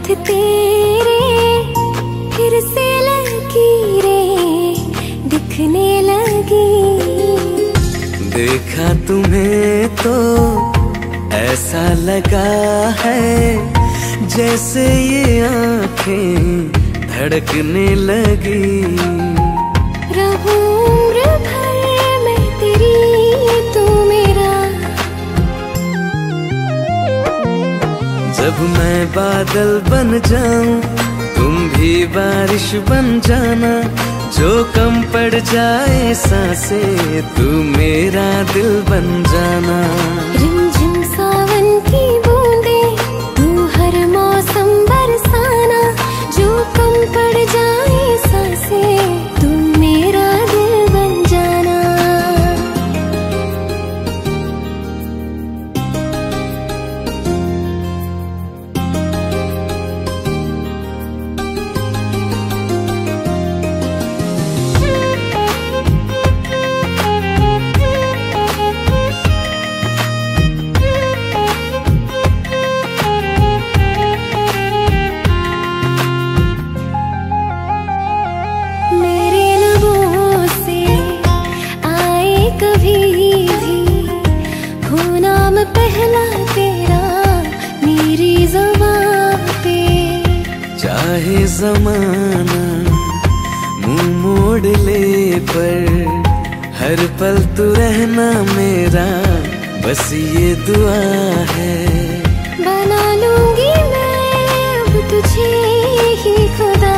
हाथ तेरे फिर से लकीरें दिखने लगी। देखा तुम्हें तो ऐसा लगा है जैसे ये आँखें धड़कने लगी। रहूं उम्र भर मैं तेरी तू मेरा। जब मैं बादल बन जाऊं तुम भी बारिश बन जाना। जो कम पड़ जाए सांसें तू मेरा दिल बन जाना। रिमझिम सावन की बूंदे तू हर मौसम बरसाना। जो कम पड़ जाए सांसें तू मेरा दिल बन जाना। पहला तेरा मेरी ज़बान पे। चाहे ज़माना मुंह मोड़ ले पर हर पल तू रहना मेरा बस ये दुआ है। बना लूंगी मैं अब तुझे ही खुदा।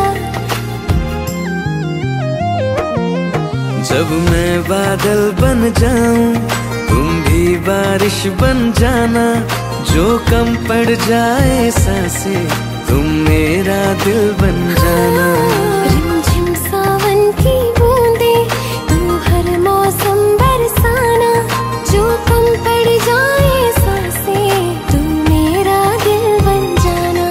जब मैं बादल बन जाऊं तुम भी बारिश बन जाना। जो कम पड़ जाए सांसें तुम मेरा दिल बन जाना। रिमझिम सावन की बूंदे तू हर मौसम बरसाना। जो कम पड़ जाए सांसें तू मेरा दिल बन जाना।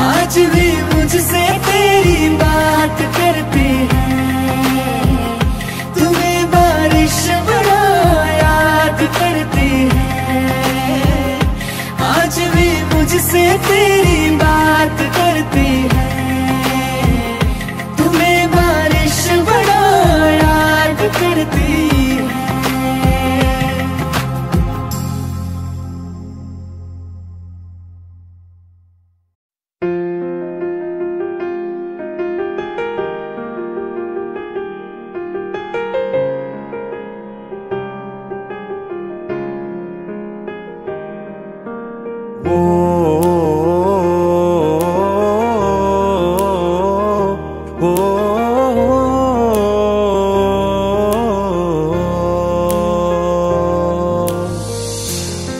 आज भी मुझसे तेरी बात करती है। तुम्हें बारिश बड़ा याद करती है। आज भी मुझसे तेरी बात करती है। तुम्हें बारिश बड़ा याद करती है।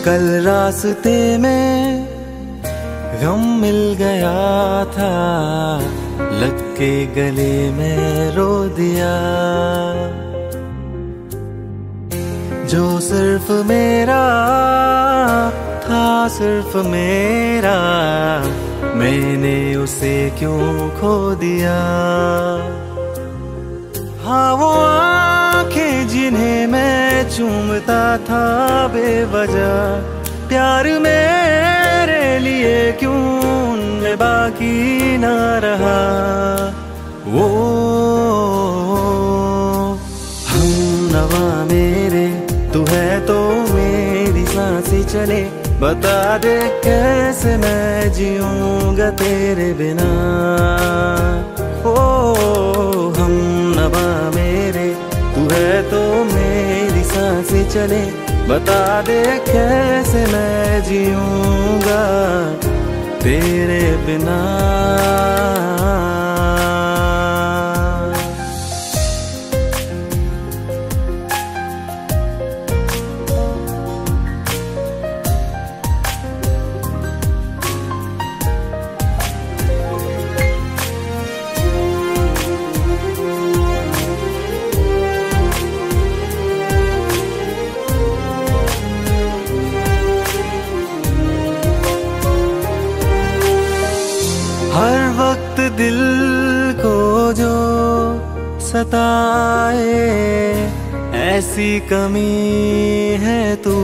कल रास्ते में गम मिल गया था लग के गले में रो दिया। जो सिर्फ मेरा था सिर्फ मेरा मैंने उसे क्यों खो दिया। हाँ वो आंखें जिन्हें मैं चूमता था बेवजह प्यार मेरे लिए क्यों उनमें बाकी ना रहा। वो हम नवा मेरे तू है तो मेरी सांसें चले। बता दे कैसे मैं जीऊंगा तेरे बिना। ओ हम नवा मेरे तू है तो मेरी सांसें चले। बता दे कैसे मैं जीऊंगा तेरे बिना। जो सताए ऐसी कमी है तू।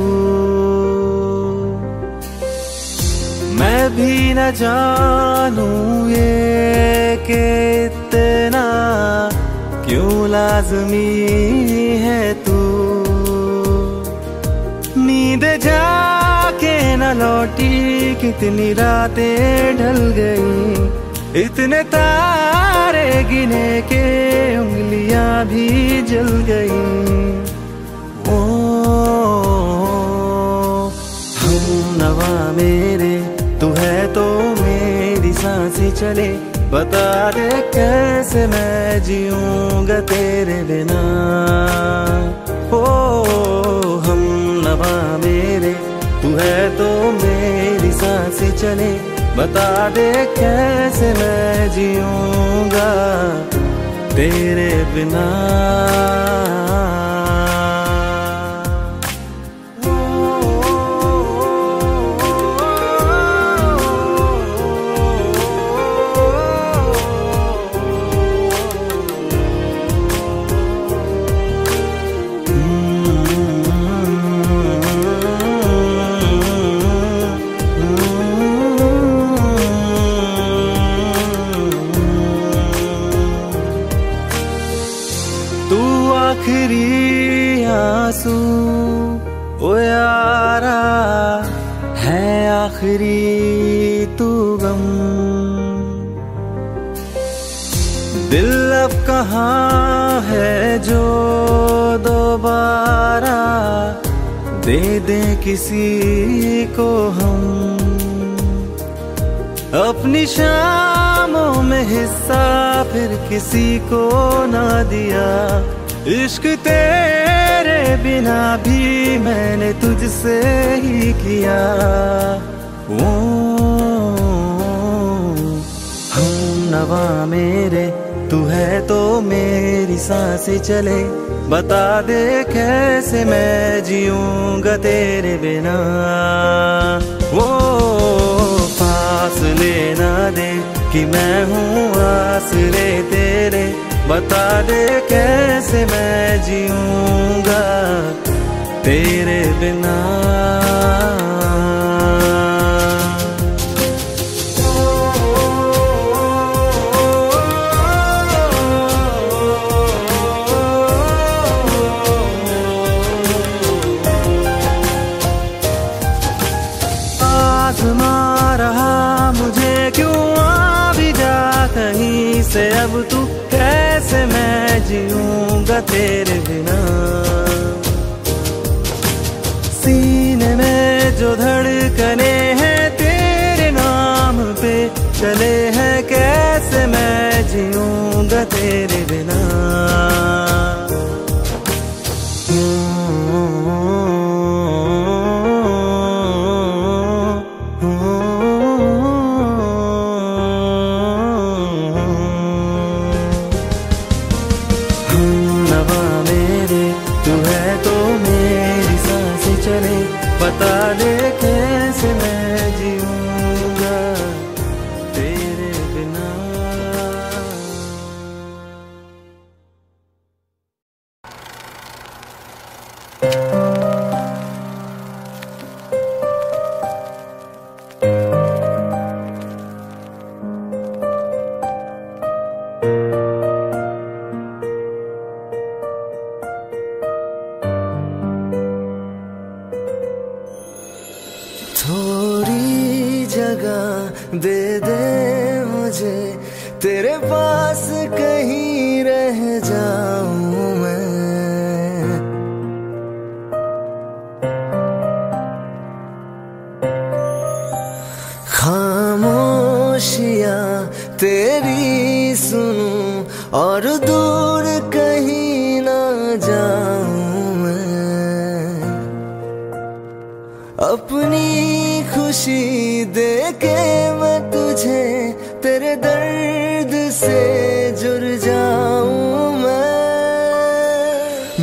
मैं भी न जानूं ये कि इतना क्यों लाज़मी है तू। नींद जाके न लौटी कितनी रातें ढल गई, इतने तारे गिने के उंगलियां भी जल गई। ओ हम नवा मेरे तू है तो मेरी सांसें चले, बता दे कैसे मैं जीऊंगा तेरे बिना। ओ हम नवा मेरे तू है तो मेरी सांसें चले, बता दे कैसे मैं जीऊंगा तेरे बिना। आखिरी आंसू ओ यारा है आखिरी तू गम। दिल अब कहाँ है जो दोबारा दे दे किसी को हम। अपनी शामों में हिस्सा फिर किसी को ना दिया, इश्क तेरे बिना भी मैंने तुझसे ही किया। ओ हम नवा मेरे तू है तो मेरी सांसें चले, बता दे कैसे मैं जीऊंगा तेरे बिना। वो फासले ना दे कि मैं हूँ आसरे तेरे, बता दे कैसे मैं जीऊंगा तेरे बिना। आज़मा रहा मुझे क्यों आ भी जा कहीं से, अब तू कैसे मैं जीऊंगा तेरे बिना। सीने में जो धड़कने हैं तेरे नाम पे चले हैं, कैसे मैं जीऊंगा तेरे बिना। बता दे कैसे मैं जीऊंगा तेरे बिना। थोड़ी जगह दे दे मुझे, तेरे पास कहीं रह जाऊं मैं। खामोशियां तेरी सुनूं और दूर कहीं ना जाऊं मैं। अपनी खुशी दे के मैं तुझे तेरे दर्द से जुड़ जाऊं मैं।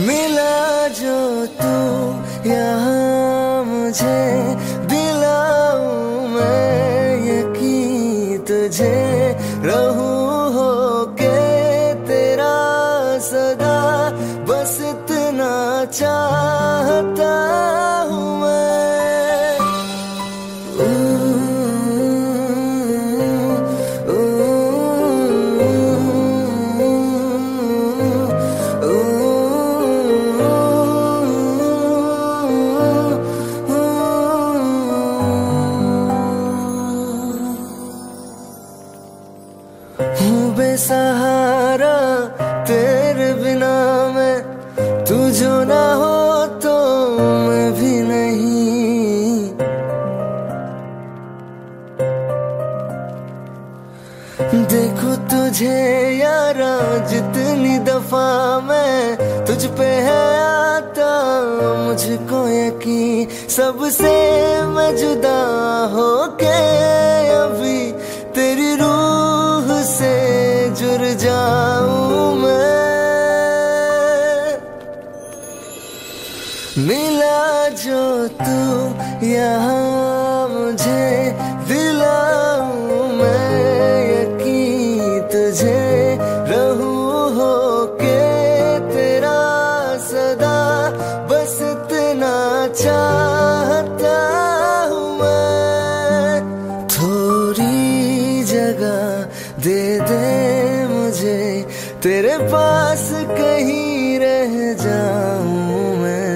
मिला जो तू यहाँ मुझे दिलाऊं मैं यकीन तुझे रहूं होके बेसहारा तेरे बिना मैं, तू जो ना हो तो मैं भी नहीं। देखो तुझे यारा जितनी दफा मैं तुझ पे है आता, मुझको यकीन सबसे मैं जुदा होके अभी तेरी रूह से जुड़ जाऊं मैं। मिला जो तू यहाँ मुझे दिलाऊं मैं यकीन तुझे रहूं होके तेरा सदा, बस इतना चाहता हूँ मैं। थोड़ी जगह दे दे मुझे तेरे पास कहीं रह जाऊं मैं।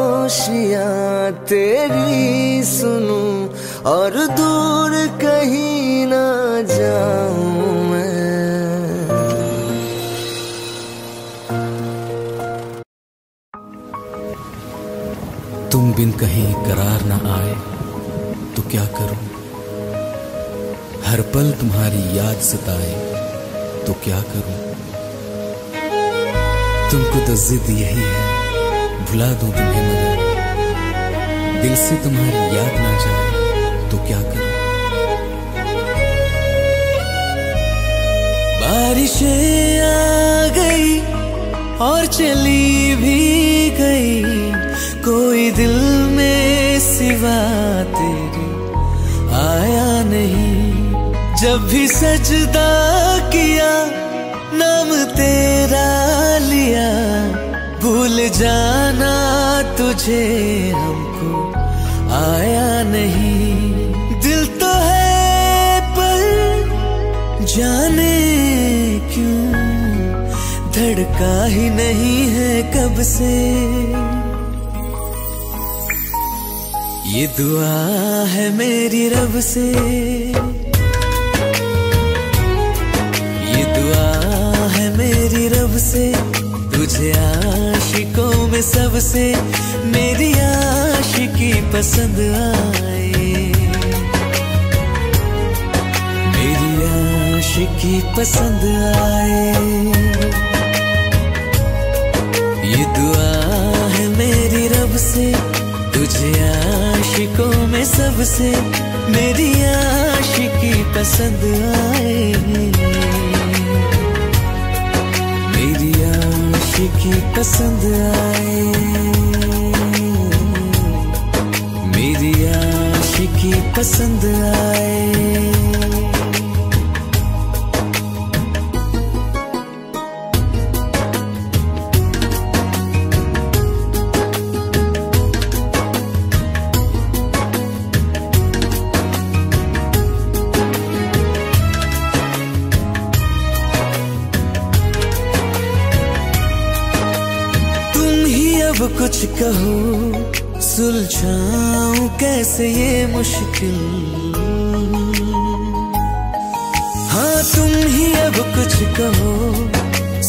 खामोशियाँ तेरी सुनूं और दूर कहीं ना जाऊं मैं। तुम बिन कहीं करार ना आए तो क्या करूं, हर पल तुम्हारी याद सताए तो क्या करूं। तुमको तो जिद यही है भुला दूं तुम्हें, मगर दिल से तुम्हारी याद ना जाए तो क्या करूं। बारिशें आ गई और चली भी गई, कोई दिल में सिवा तेरे आया नहीं। जब भी सजदा किया नाम तेरा लिया, भूल जाना तुझे हमको आया नहीं। दिल तो है पर जाने क्यों धड़का ही नहीं है कब से। ये दुआ है मेरी रब से, ये दुआ है मेरी रब से, तुझे आशिकों में सबसे मेरी आशिकी पसंद आए, मेरी आशिकी पसंद आए। ये दुआ है मेरी रब से, तुझे आशिकों में सबसे मेरी आशिकी पसंद आए, मेरी आशिकी पसंद आए, मेरी आशिकी पसंद आए। अब कुछ कहो सुलझाऊं कैसे ये मुश्किल, हाँ तुम ही अब कुछ कहो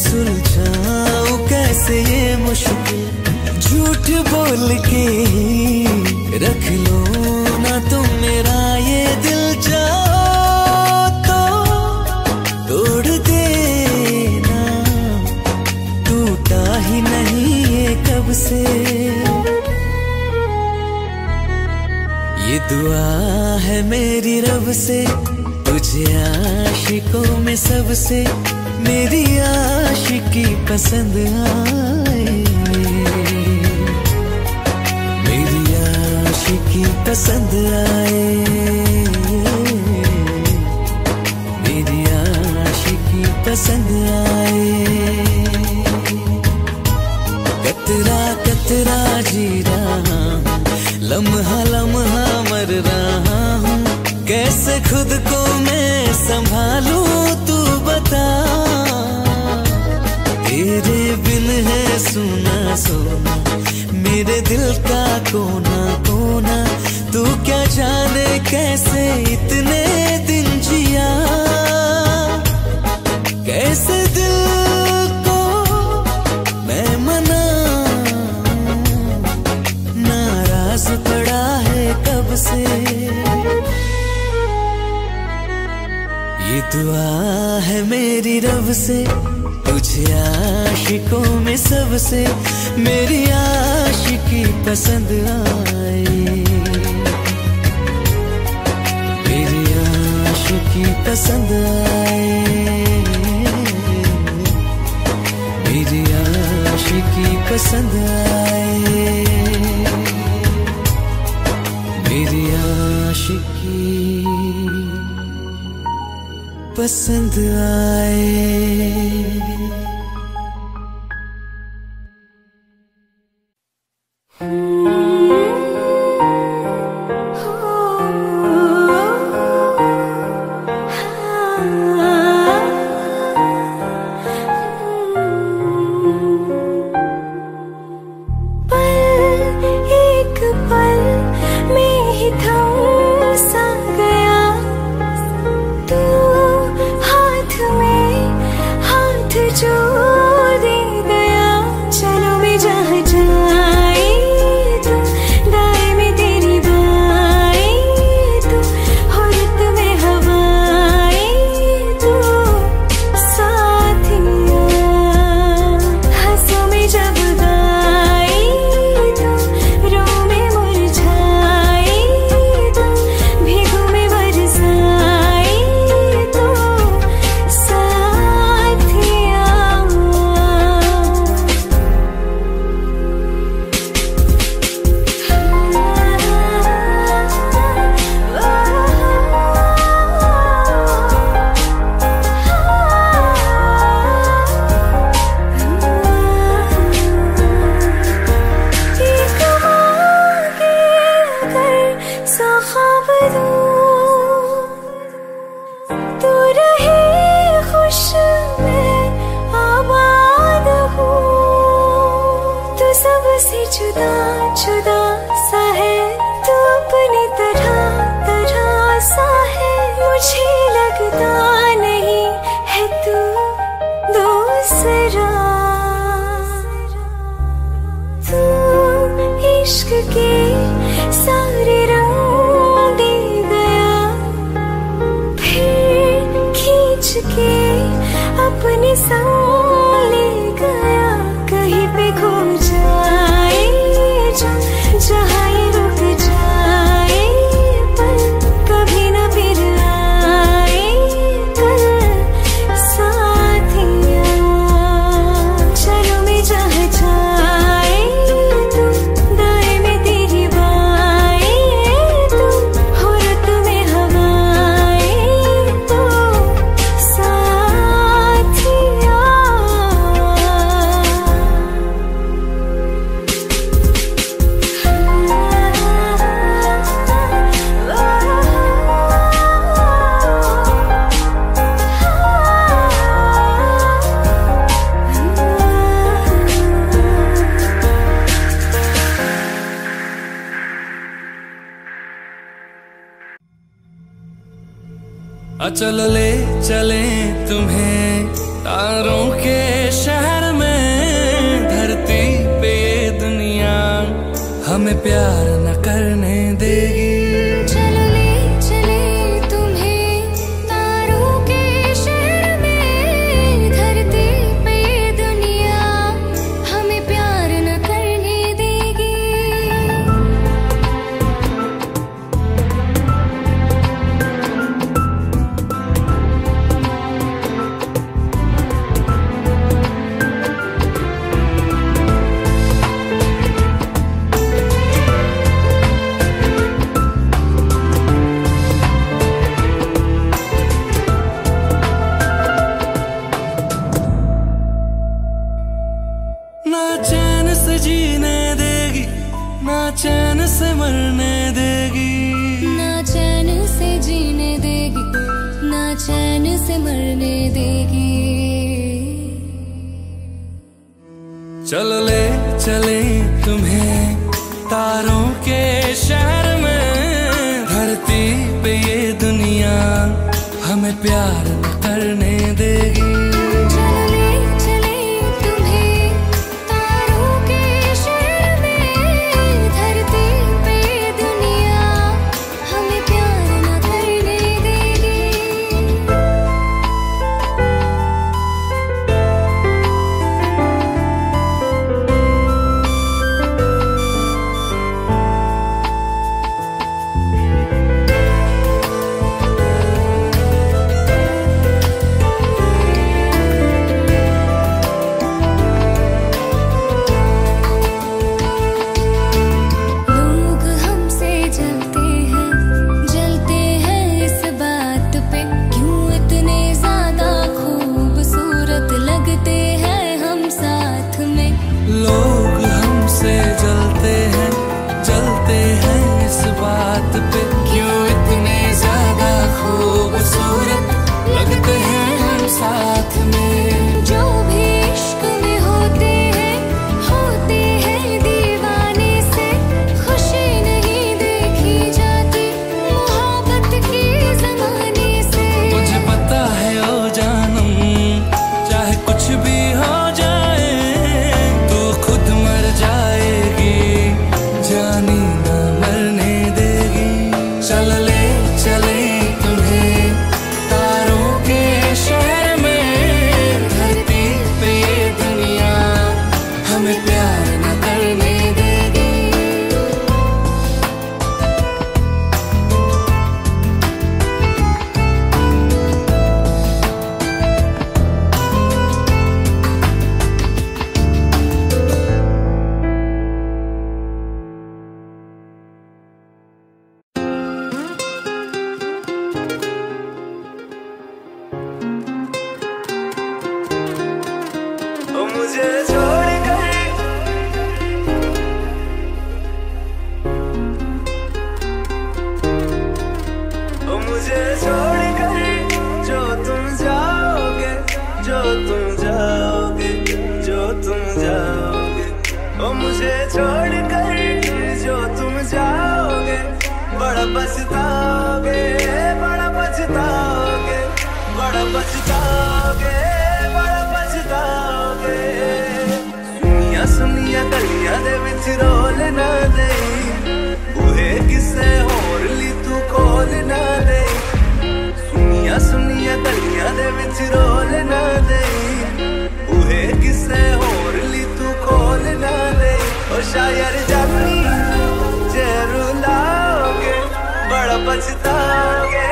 सुलझाऊं कैसे ये मुश्किल। झूठ बोल के रख लो ना तुम मेरा ये दिल, जाओ तो तोड़ देना, टूटा ही नहीं कब से। ये दुआ है मेरी रब से, तुझे आशिकों में सबसे मेरी आशिकी पसंद आए, मेरी आशिकी पसंद आए, मेरी आशिकी पसंद आए। कतरा कतरा जी रहा हूँ, लम्हा लम्हा मर रहा हूँ, कैसे खुद को मैं संभालूं तू बता। तेरे बिन है सोना सोना, मेरे दिल का कोना कोना। तू क्या जाने कैसे इतने दिन जिया, कैसे दिल को मैं मनाऊं, नाराज पड़ा है कब से। ये दुआ है मेरी रब से, तुझे आशिकों में सबसे मेरी आशिकी पसंद आए, मेरी आशिकी पसंद आए, मेरी आशिकी पसंद आए, मेरी आशिकी पसंद आए। चलो ले चले तुम्हें तारों के शहर में, धरती पे ये दुनिया हमें प्यार न करने देगी। चलो ले चले तुम्हें तारों के शहर में, धरती पे ये दुनिया हमें प्यार न करने देगी। चैन से मरने देगी, ना चैन से जीने देगी, ना चैन से मरने देगी। चलो ले चले तुम्हें तारों के शहर में, धरती पे ये दुनिया हमें प्यार न करने देगी। चलो ले चले तुम्हें तारों के शहर में, धरती पे ये दुनिया हमें प्यार न करने देगी। लोग हमसे जलते हैं जलते हैं इस बात पे, क्यों इतने ज्यादा खूबसूरत लगते हैं हम साथ में। जो भी इश्क में होते हैं दीवाने से, खुशी नहीं देखी जाती मोहब्बत के जमाने से। मुझे पता है ओ जानम, चाहे कुछ भी हो जाए तो खुद मर जाएगी, जानी न मरने देगी। चल ले चले तुम्हें तारों के शहर में, धरती पे ये दुनिया हमें प्यार न करने देगी। मुझे छोड़ कर मुझे छोड़ कर जो तुम जाओगे, जो तुम जाओगे, जो तुम जाओगे। ओ मुझे छोड़ कर जो तुम जाओगे, बड़ा पछताओगे, बड़ा पछताओगे, बड़ा पछताओगे, बड़ा पछताओगे। सुनिया सुनिया गलियां दे विच रोल ना दे, बूहे किसे होर ली तू खोल ना दे। सुनिया सुनिया गलियां दे विच रोल ना दे, बूहे किसे होर ली तू खोल ना दे। ओ शायर जानी जे रुलाओगे, बड़ा पछताओगे,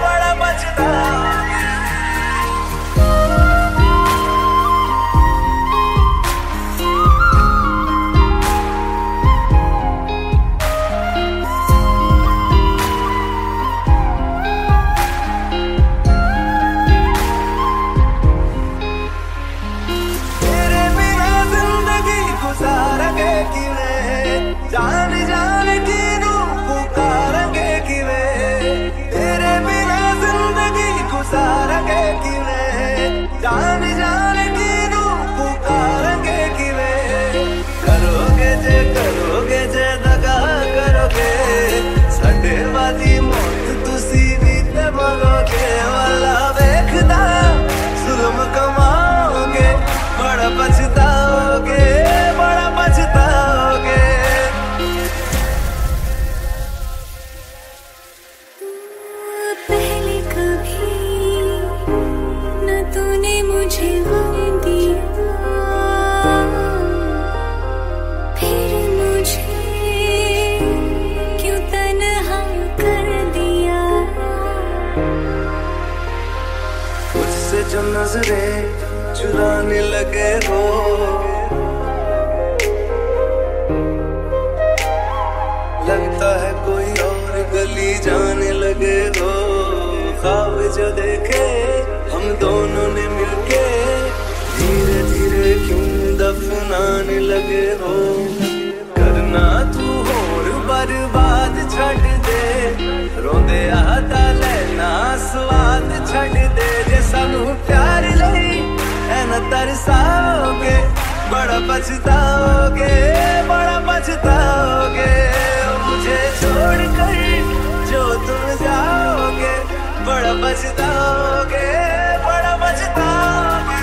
बड़ा पछताओगे। जान जान की नू पुकारेंगे किवे, तेरे बिना जिंदगी गुजारेंगे किवे। जान जान की नू पुकारेंगे किवे, करोगे जे दगा करोगे, साडे वाली मौत तुसी भी ते मरोगे। वाला वेखदा जुल्म कमाओगे, बड़ा पछताओगे, बड़ा पछताओगे। पहले कभी न तूने मुझे गम दिया, फिर मुझे क्यों तन्हा कर दिया। मुझसे जो नजरें चुराने लगे हो, लगता है कोई और गली जाने लगे हो। ख्वाब जो देखे हम दोनों ने मिलके, धीरे धीरे क्यों दफनाने लगे हो। करना तू होर बर्बाद छड़ दे, रोंदे आता लेना स्वाद छड़ दे। जे सानू प्यार लई ऐ न तरसाओगे, बड़ा पछताओगे, बड़ा पछताओगे। मुझे छोड़कर जो तुम जाओगे, बड़ा पछताओगे, बड़ा पछताओगे।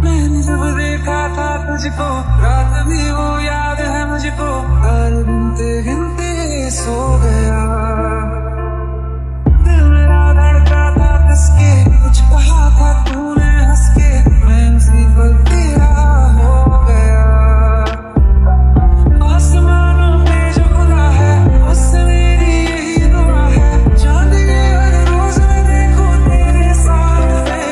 मैंने जब देखा था तुझको, रात भी वो याद है मुझको, हर गिनते गिनते सो गया। दिल मेरा धड़का था किसके, कुछ कहा था तूने हंस के, मैं उसी पल तेरा हो गया। आसमानों में जो खुदा है, उससे मेरी यही दुआ है, चांद के हर रोज मैं देखूं तेरे साथ में।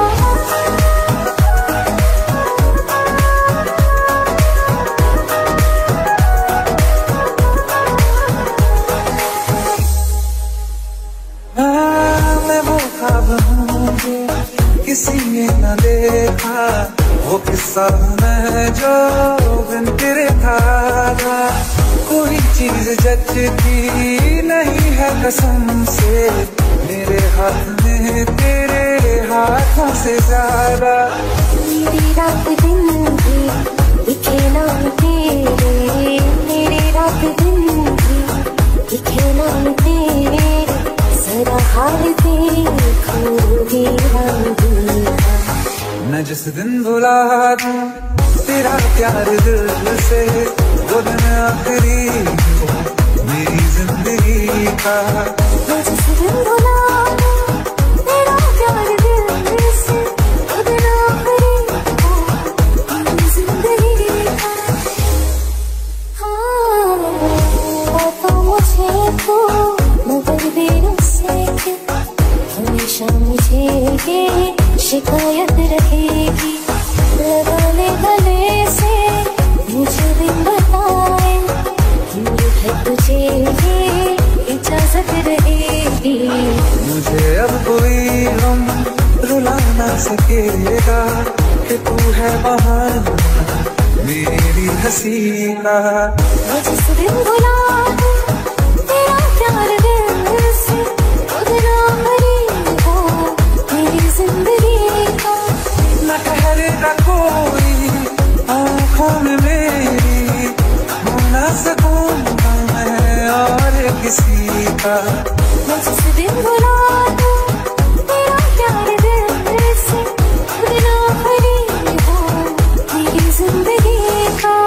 किसी ने न देखा, वो किस्सा मैं जो बिन तेरे था। कोई चीज जचती नहीं है कसम से, मेरे हाथ में तेरे हाथों से ज्यादा। मेरी रात दिन भी दिखे नाम तेरे, मेरी रात दिन भी दिखे नाम तेरे, जरा हाल देखूंगी हम दिल का। मैं जिस दिन भुला दूं तेरा प्यार दिल से, वो दिन आखिरी हो मेरी जिंदगी का। मैं जिस दिन भुला दूं तेरा प्यार दिल से, वो दिन आखिरी हो मेरी जिंदगी का। हाँ, तो मुझे तो मगर देरों से हमेशा मुझे ये शिकायत रहेगी। लगा ले गले से मुझे दिन बताए, है तुझे ये इजाजत रहेगी। मुझे अब कोई गम रुला ना सकेगा, कि तू है बहाना मेरी हंसी का। मैं जिस दिन भुला दूं तेरा प्यार दिल से, वो दिन आखिरी हो मेरी जिंदगी का। न ठहरेगा कोई आँखों में मेरी, हो ना सकूंगा मैं और किसी का। मैं जिस दिन भुला दूं तेरा प्यार दिल से, वो दिन आखिरी हो मेरी जिंदगी का।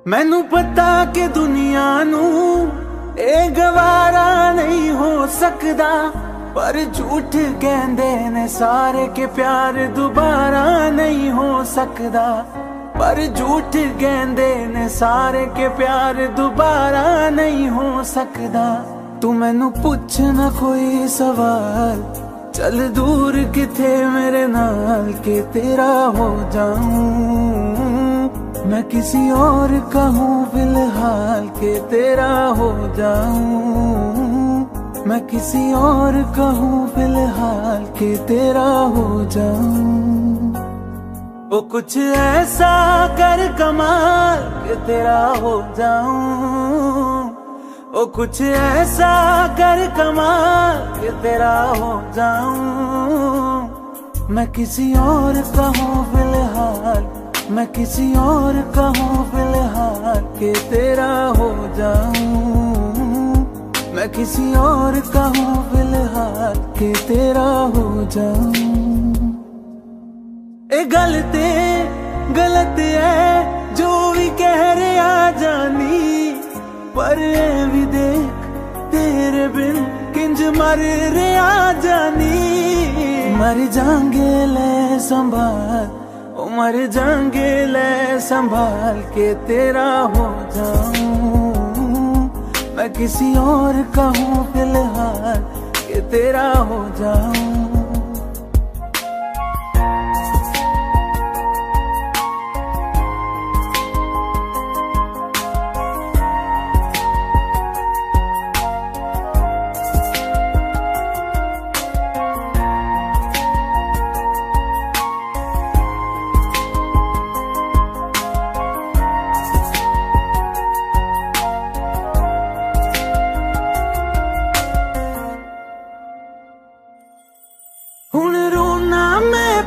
मैनू पता कि दुनिया नू ए गवारा नहीं हो सकदा, पर झूठ कहंदे ने सारे के प्यार दोबारा नहीं हो सकदा। पर झूठ कहंदे ने सारे के प्यार दोबारा नहीं हो सकदा। तू मैनू पुछ ना कोई सवाल, चल दूर किथे मेरे नाल के तेरा हो जाऊं। मैं किसी और का हूँ फिलहाल के तेरा हो जाऊं। मैं किसी और का हूँ फिलहाल के तेरा हो जाऊं। वो कुछ ऐसा कर कमाल के तेरा हो जाऊं। वो कुछ ऐसा कर कमाल के तेरा हो जाऊं। मैं किसी और का हूँ फिलहाल, मैं किसी और का हूँ फिलहाल के तेरा हो जाऊं। मैं किसी और का हूँ फिलहाल के तेरा हो जाऊं। ए गलत है जो भी कह रहे आ जानी, पर ए भी देख तेरे बिन किंज मर रहे आ जानी। मर जाएंगे ले संभाल, ओ मर जाएंगे ले संभाल के तेरा हो जाऊं। मैं किसी और का हूँ फिलहाल के तेरा हो जाऊं।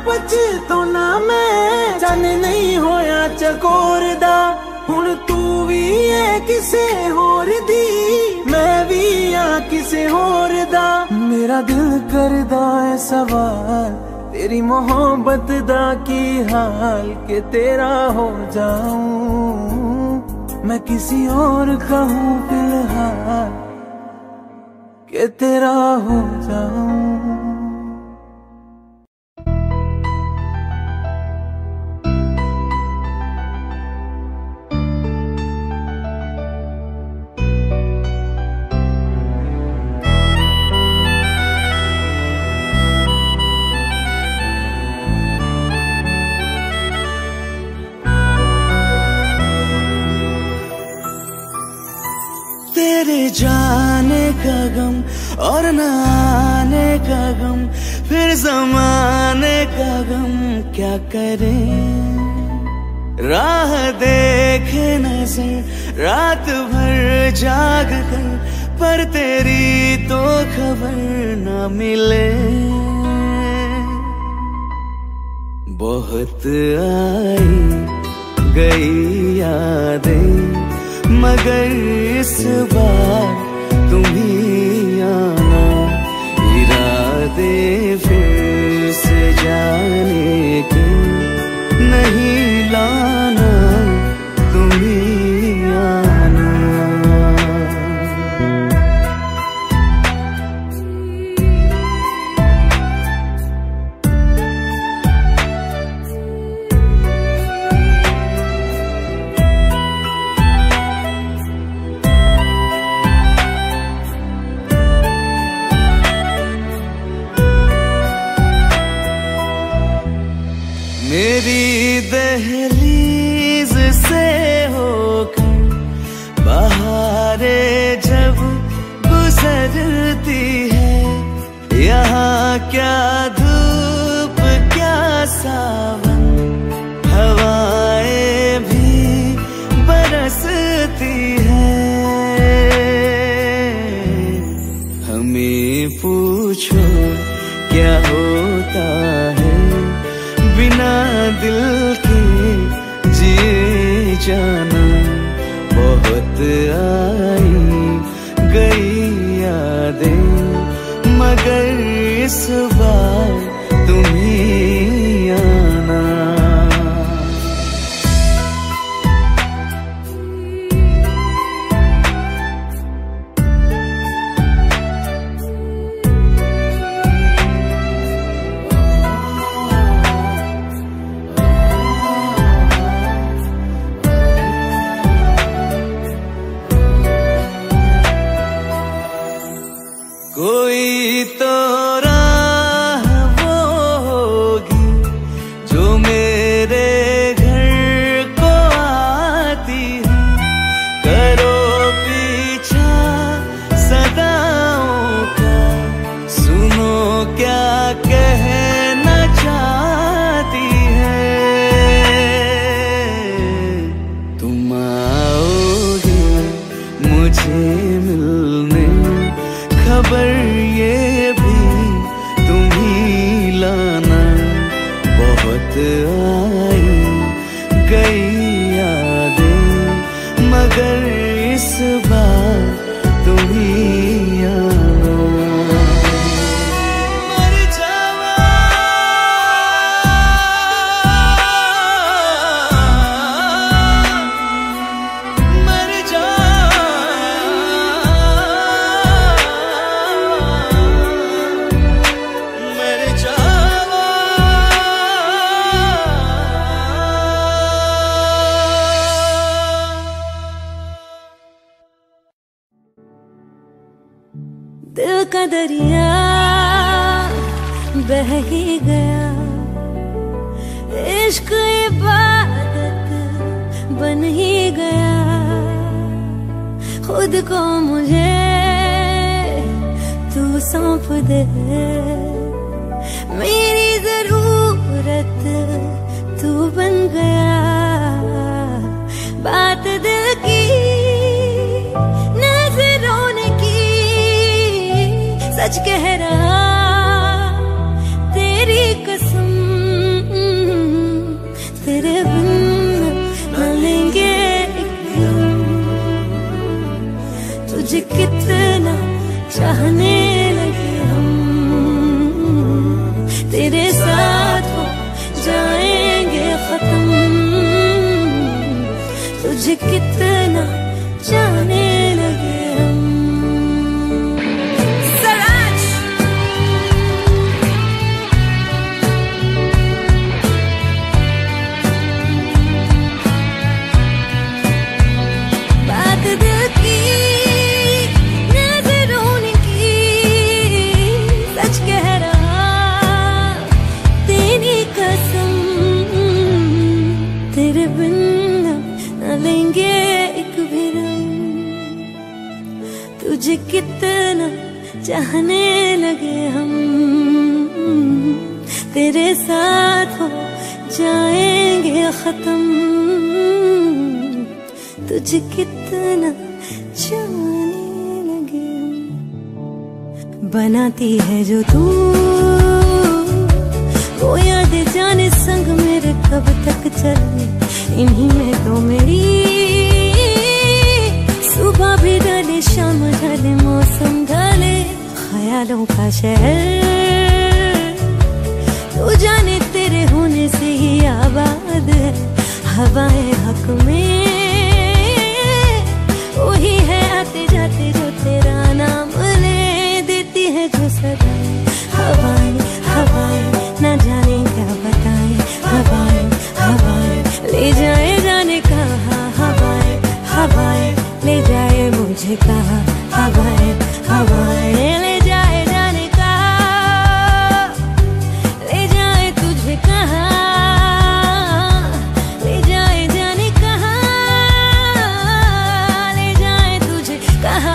पछताना मैं जाने नहीं होया चकोरदा। हुण तू भी है किसे होर दी, मैं भी हाँ किसे होर दा। मेरा दिल करदा है सवाल, तेरी मोहब्बत दा की हाल के तेरा हो जाऊं। मैं किसी और का हूँ फिलहाल के तेरा हो जाऊं। तेरे जाने का गम और न आने का गम, फिर ज़माने का गम क्या करें। राह देखे नजर रात भर जाग कर, पर तेरी तो खबर न मिले। बहुत आई गई यादें, मगर इस बार तुम ही आना। इरादे फिर से जाने के नहीं लाना, तुम ही आना। मेरी दहलीज से होकर बहारें जब गुजरती है, यहाँ क्या धूप क्या सावन, हवाएं भी बरसती है। हमें पूछो क्या होता है बिना दिल के जिए जाना। बहुत आई गई यादें, मगर इस बार तुम ही आना। मिलने, खबर ये भी तुम ही लाना। बहुत आई गई यादें मगर इस बार तुम ही आना। दिल का दरिया बह ही गया, इश्क इबादत बन ही गया। खुद को मुझे तू सौंप दे, मेरी जरूरत तू बन गया। बात दिल की नजरों ने की, सच कह रहा तेरी कसम, तेरे बिन न लेंगे एक दम। तुझे कितना चाहने लगे हम, तेरे साथ हो जाएंगे खत्म। तुझे कितना चाहने लगे हम। तुझे कितना चाहने लगे हम, तेरे साथ हो जाएंगे खत्म। तुझे कितना चाहने लगे हम। बनाती है जो तू वो यादें जाने संग मेरे कब तक चले, इन्हीं में तो मेरी सुबह भी ढले शाम ढले मौसम ढले। ख्यालों का शहर तू जाने तेरे होने से ही आबाद है। हवाएं हक में वही है आते जाते जो तेरा नाम ले देती है जो सदाएं। हवाएं हवाएं न जाने क्या बताएं, हवाएं हवाएं ले जाए जाने कहा। हवाएं हवाएं ले जाए मुझे कहा, हवाएं हवाएं ले जाए जाने कहा। ले जाए तुझे कहा, ले जाए जाने कहा, ले जाए तुझे कहा।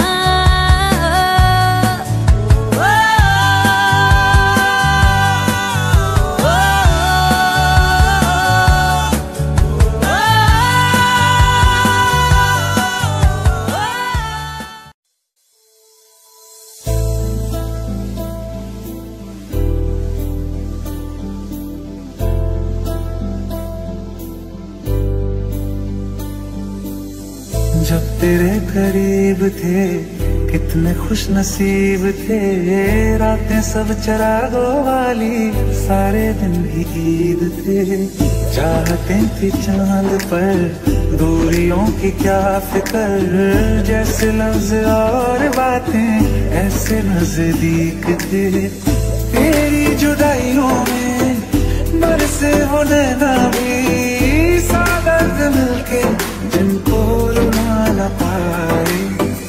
जब तेरे करीब थे कितने खुश नसीब थे, रातें सब चरागों वाली सारे दिन भी ईद थे। चाहते थी चांद पर दूरियों की क्या फिक्र, जैसे लफ्ज और बातें ऐसे नजदीक थे। तेरी जुदाइयों में बरसे वो नैना भी सागर मिलके जिनको रुला न पाए।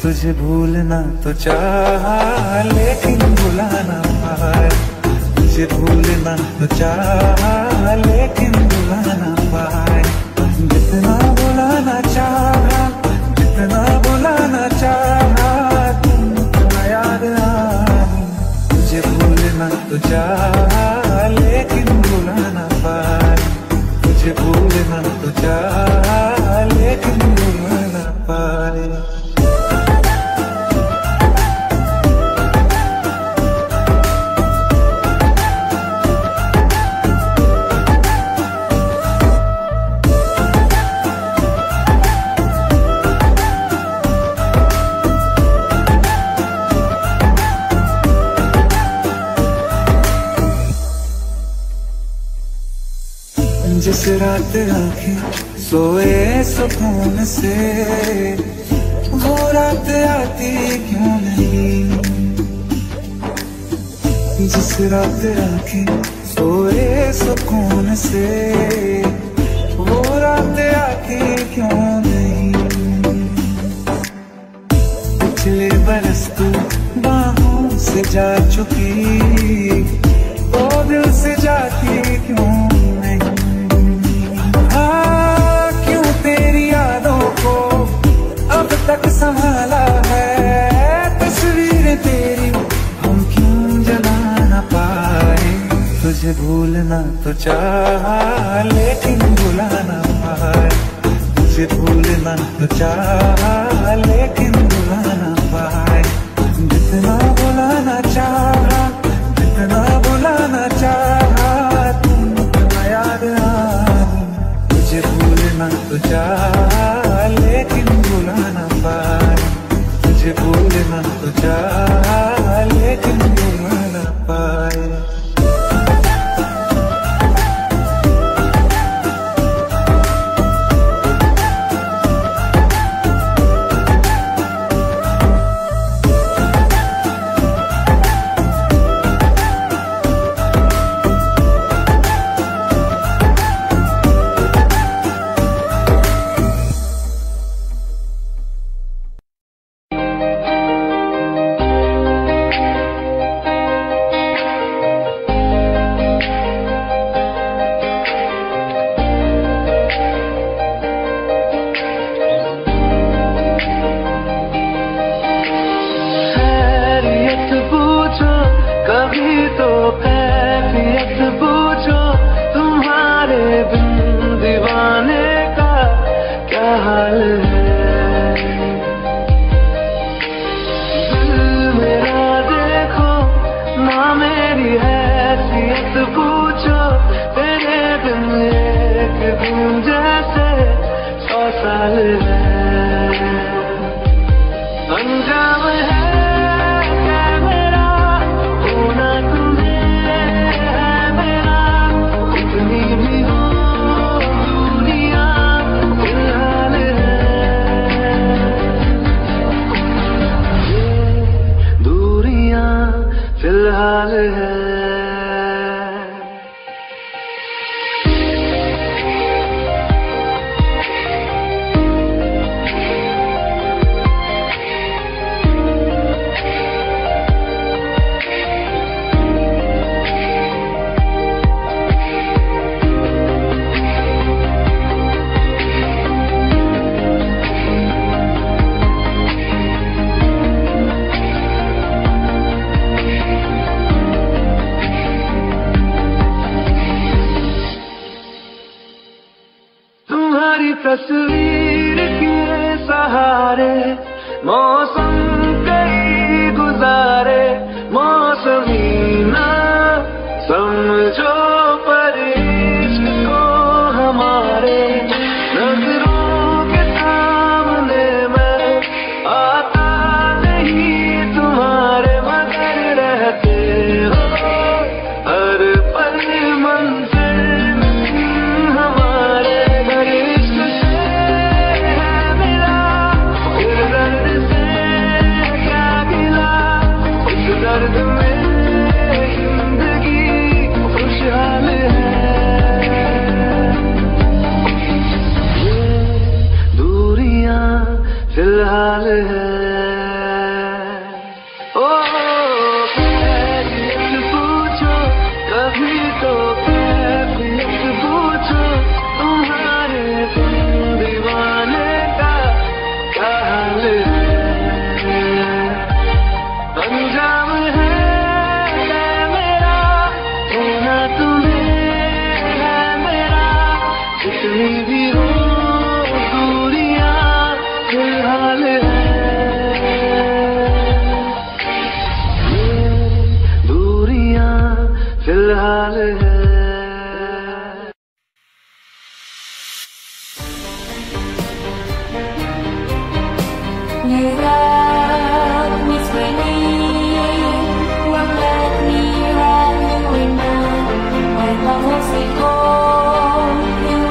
तुझे भूलना तो चाहा लेकिन भुला न पाए। तुझे भूलना तो चाहा लेकिन भुला न पाए। जितना भुलाना चाहा, जितना भुलाना चाहा, तुमको याद आई। तुझे भूलना तो चाहा लेकिन भुला न पाए। तुझे भूलना तो चाहा लेकिन भुला न पाए। जिस रात आंखें सोए सुकून से वो रात आती क्यों नहीं। जिस रात आंखें सोए सुकून से वो रात आती क्यों नहीं। पिछले बरस तू बाहों से जा चुकी वो दिल से जाती क्यों नहीं। हाँ क्यों तेरी यादों को अब तक संभाला है तस्वीर तेरी हम क्यों जला ना पाए। तुझे भूलना तो चाहा लेकिन भुला ना पाए। तुझे भूलना तो चाहा लेकिन भुला ना पाए। जितना भुलाना चाहा जितना भुलाना चाहा तुम इतना याद आए। तुझे भूलना तो चाहा लेकिन भुला ना पाए। तुझे भूलना तो चाहा लेकिन भुला ना पाए। तस्वीर के सहारे मौसम कई गुजारे मौसमी ना समझो पर इश्क को हमारे नजरों के सामने मैं आता नहीं तुम्हारे मगर रहते हो हर पल मंजिल हमारे घर दर्द में जिंदगी खुशहाल है। ये दूरियां फिलहाल है। ओ कैफियत पूछो कभी तो कैफियत पूछो तुम्हारे दीवाने का क्या हाल है। अंजाम भी हो दूरियां फिलहाल है। ये दूरियां फिलहाल है। You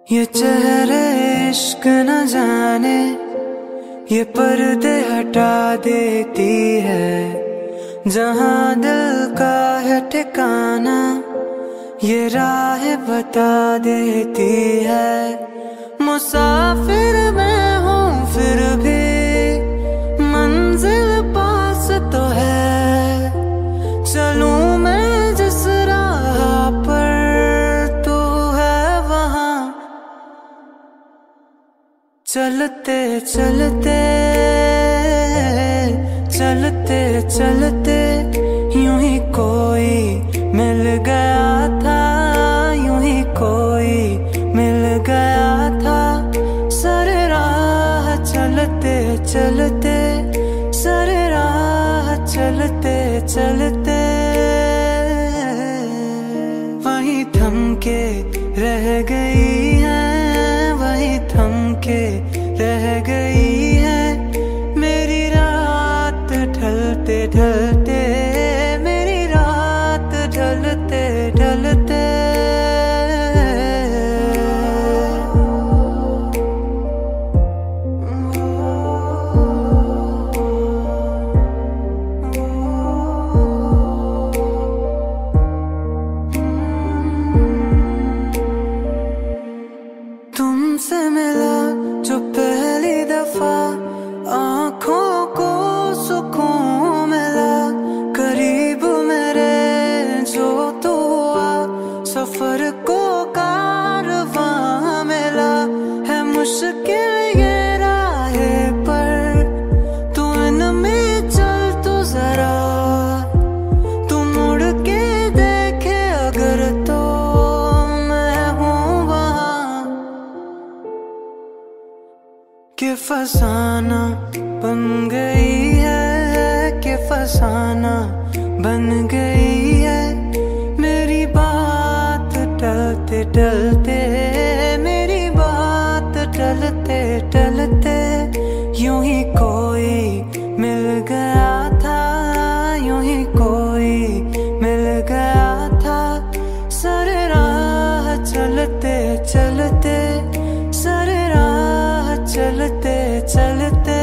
ये चेहरे इश्क न जाने ये पर्दे हटा देती है, जहाँ दिल का है ठिकाना ये राह बता देती है। मुसाफिर मैं हूँ फिर भी मंजिल पास तो है, चलूं मैं जिस राह पर तू है वहाँ। चलते चलते चलते चलते यूं ही कोई मिल गया था, यूं ही कोई मिल गया था। सर राह चलते चलते, सर राह चलते चलते वहीं थम के रह गई है, वहीं थम के रह गई है मेरी रात ढलते ढलते, मेरी रात ढलते ढलते। तुमसे मिला जो पहली दफा आँखों को सुकून मिला, करीब मेरे जो तू हुआ सफर को कारवां मिला। है मुश्किल ये राहे पर तू इनमें चल तो जरा, तू मुड़ के देखे अगर तो मैं हूँ वहाँ। कि फसाना बन गई है, कि फसाना बन गई है मेरी बात टलते टलते, मेरी बात टलते टलते। यूं ही कोई मिल गया था, यूं ही कोई मिल गया था। सर राह चलते चलते, सर राह चलते चलते।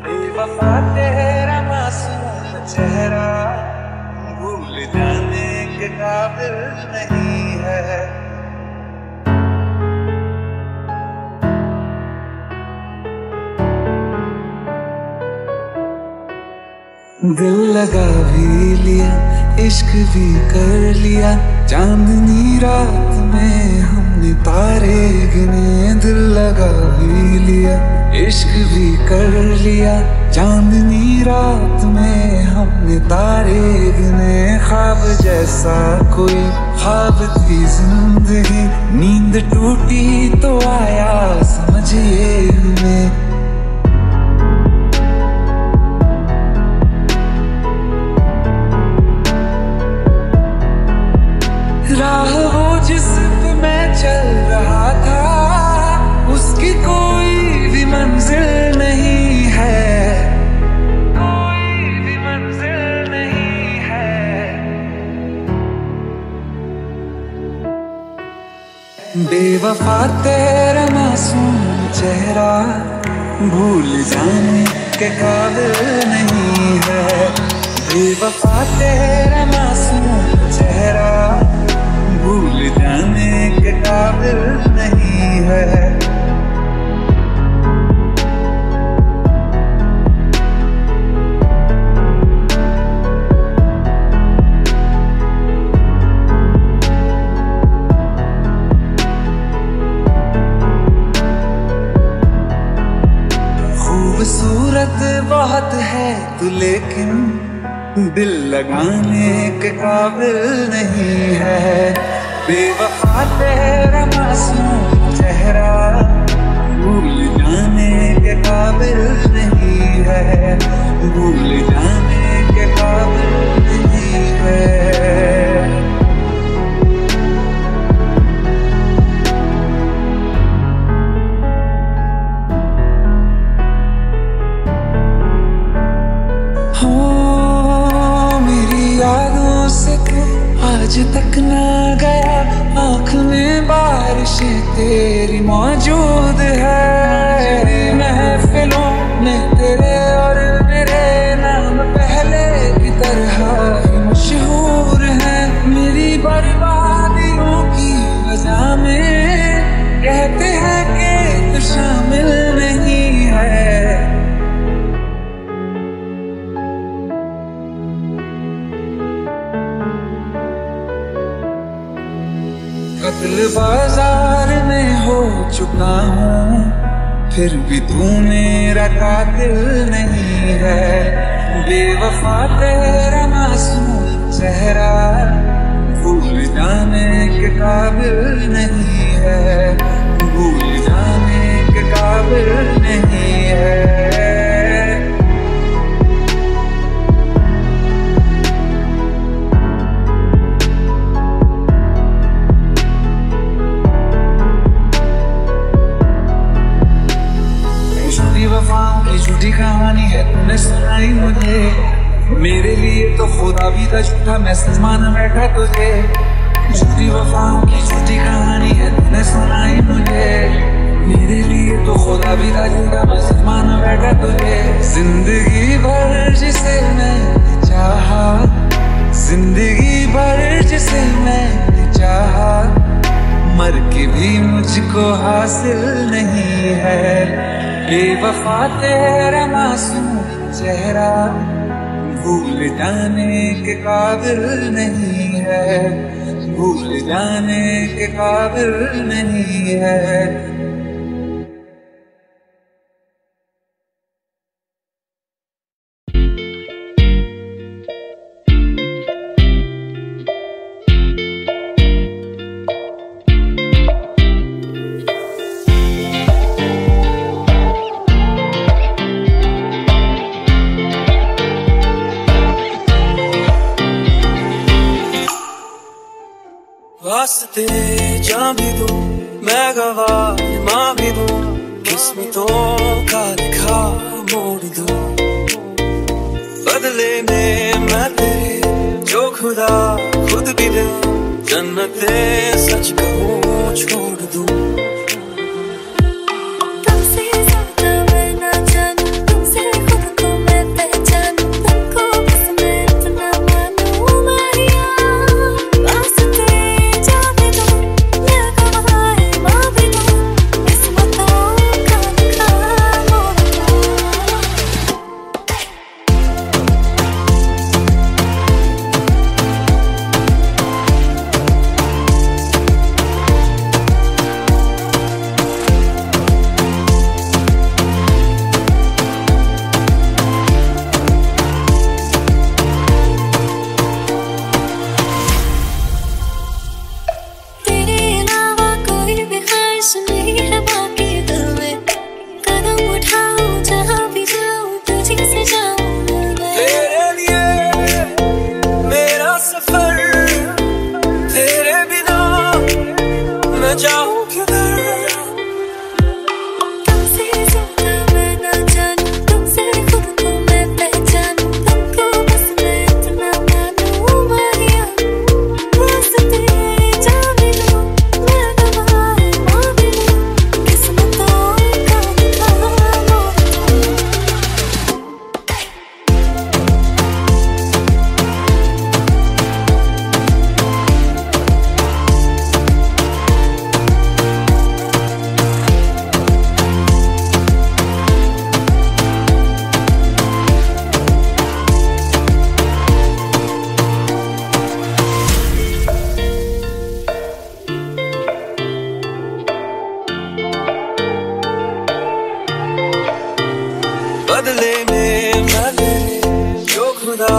बेवफा तेरा मासूम चेहरा भूल जाने के काबिल नहीं है। दिल लगा भी लिया, इश्क भी कर लिया, चांदनी रात में हमने तारे गिने। दिल लगा भी लिया, इश्क भी कर लिया, चांदनी रात में हमने तारे गिने। ख्वाब जैसा कोई ख्वाब थी जिंदगी, नींद टूटी तो आया समझिए हमें। राह वो जिस पे मैं चल रहा था उसकी कोई भी मंजिल नहीं है, कोई भी मंजिल नहीं है। बेवफा तेरा मासूम चेहरा भूल जाने के काबिल नहीं है। बेवफा तेरा मासूम चेहरा भूल जाने के काबिल नहीं है। खूबसूरत बहुत है तू लेकिन दिल लगाने के काबिल नहीं है। बेवफा तेरा मासूम चेहरा भूल जाने के काबिल नहीं है, भूल जाने के काबिल नहीं है। ख्वाहिशें तेरी मौजूद है। महफिलों में तेरे और मेरे नाम पहले की तरह ही मशहूर है। मेरी बर्बादियों की वजह में कहते हैं कि तू शामिल नहीं है। कत्ल बाजार में हो चुका हूँ, फिर भी तू मेरा कातिल नहीं है। बेवफा तेरा मासूम चेहरा भूल जाने के काबिल नहीं है, भूल जाने के काबिल नहीं है। झूठी कहानी है तूने सुनाई मुझे, मेरे लिए तो खुदा भी था झूठा, मैसेज माना बैठा तुझे। झूठी वफाओं की झूठी कहानी है तूने सुनाई मुझे, मेरे लिए तो खुदा भी था झूठा, मैसेज माना बैठा तुझे। जिंदगी भर जिसे मैं चाहा, जिंदगी भर जिसे मैं चाहा, मर के भी मुझको हासिल नहीं है। बेवफा तेरा मासूम चेहरा भूल जाने के काबिल नहीं है, भूल जाने के काबिल नहीं है। वास्ते जा भी दूं मैं गवाह माँ भी दूं, किस्मतों का लिखा मोड़ दूं। बदले में मैं तेरे जो खुदा खुद भी दे, जन्नते सच कहूँ छोड़ दूं। बदले में मैं जो खुदा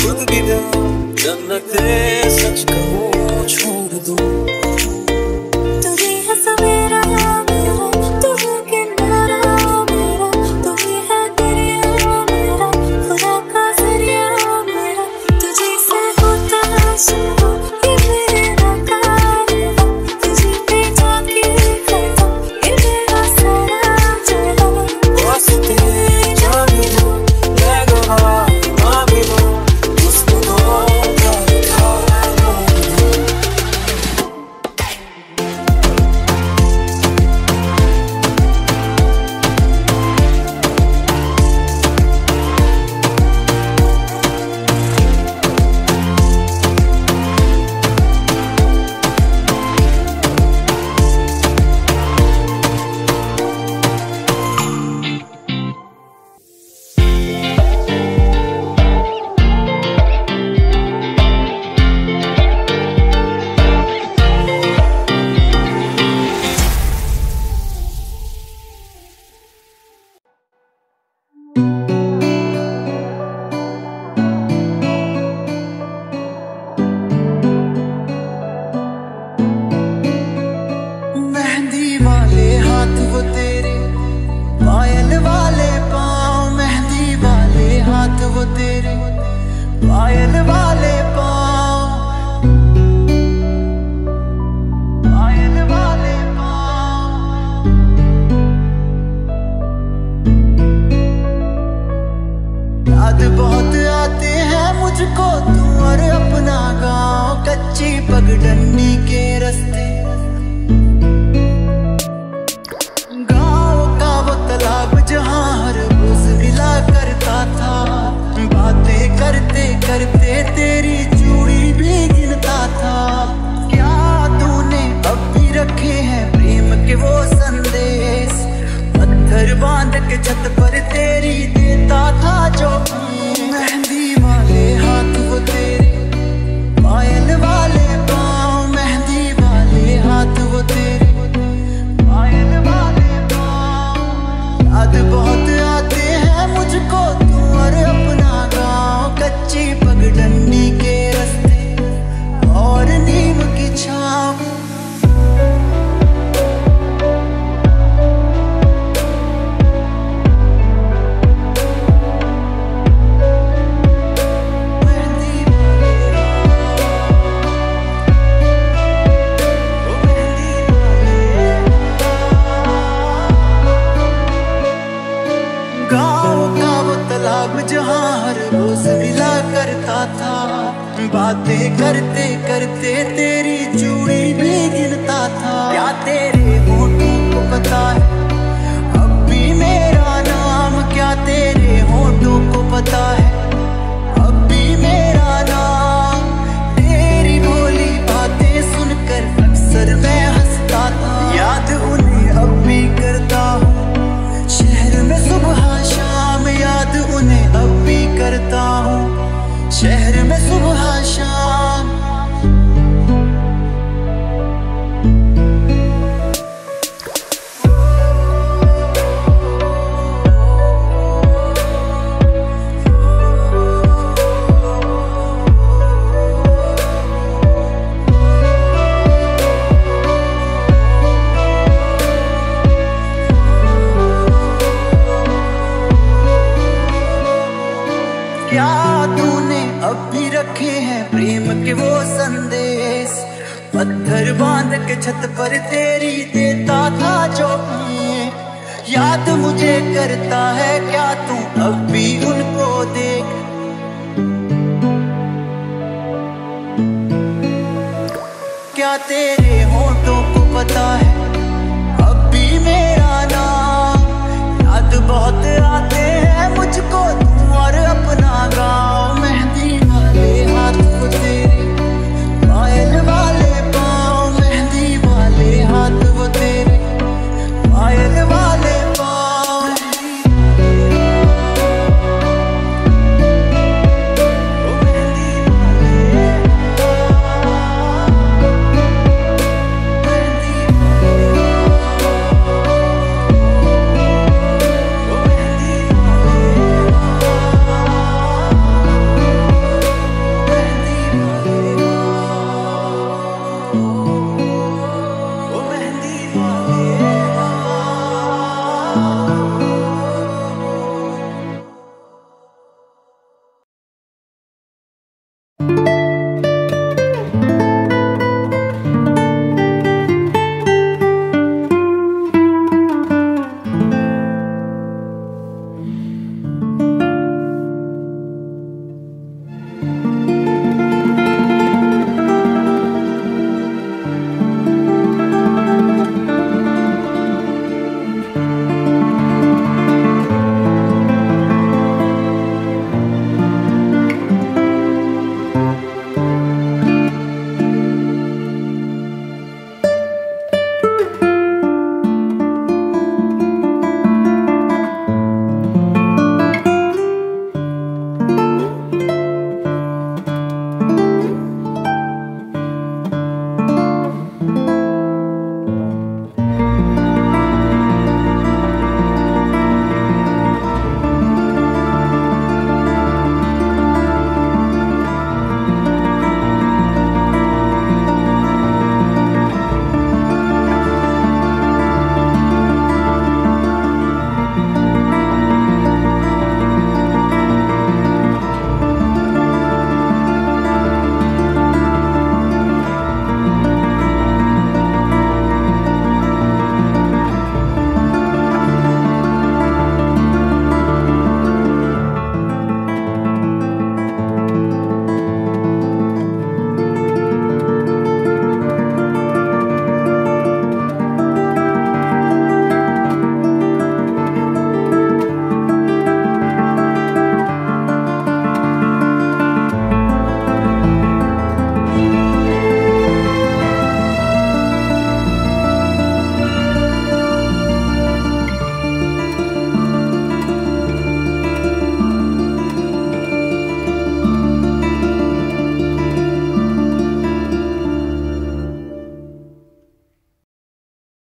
खुद भी दे, जन्नते सच कहूँ छोड़ दूँ। तू ही है सवेरा मेरा, तू ही किनारा मेरा, तू ही है दरिया मेरा, खुदा का जरिया मेरा। तुझे से होता शुरू ये मेरा कारवां, तुझे पे जाके खत्म ये मेरा सारा जहां। वास्ते जा भी दूं मैं गवाह माँ भी दूं, किस्मतों का लिखा पायल वाले पाँव, पायल वाले पाँव। याद बहुत आते हैं मुझको तू और अपना गाँव, कच्ची पगडंडी के रास्ते, गाँव का वो तालाब जहाँ हर रोज मिला करता था। बातें करते करते तेरी चूड़ी भी गिनता था। क्या तूने अब भी रखे हैं प्रेम के वो संदेश, पत्थर बांध के छत पर तेरी देता था जो। मेहंदी वाले हाथ वो तेरे, पायल वाले पाँव, मेहंदी वाले हाथ वो तेरे, पायल वाले पाँव। याद बहुत आते हैं मुझको तू और अपना गाँव, कच्ची पगडंडी के रास्ते और नीम की छाँव। गाँव का वो तालाब जहाँ हर रोज मिला करता था। बातें करते करते तेरी चूड़ी भी गिनता था। क्या तेरे होठों को पता है अब भी मेरा नाम, क्या तेरे होठों को पता है अब भी मेरा नाम। तेरी भोली बातें सुनकर अक्सर मैं हंसता था। याद उन्हें अब भी करता हूँ शहर में सुबह शाम, याद उन्हें अब भी करता हूँ शहर में सुबह शाम। क्या तूने अब भी रखे हैं प्रेम के वो संदेश, पत्थर बांध के छत पर तेरी देता था जो। याद मुझे करता है क्या तू अब भी उनको देख, क्या तेरे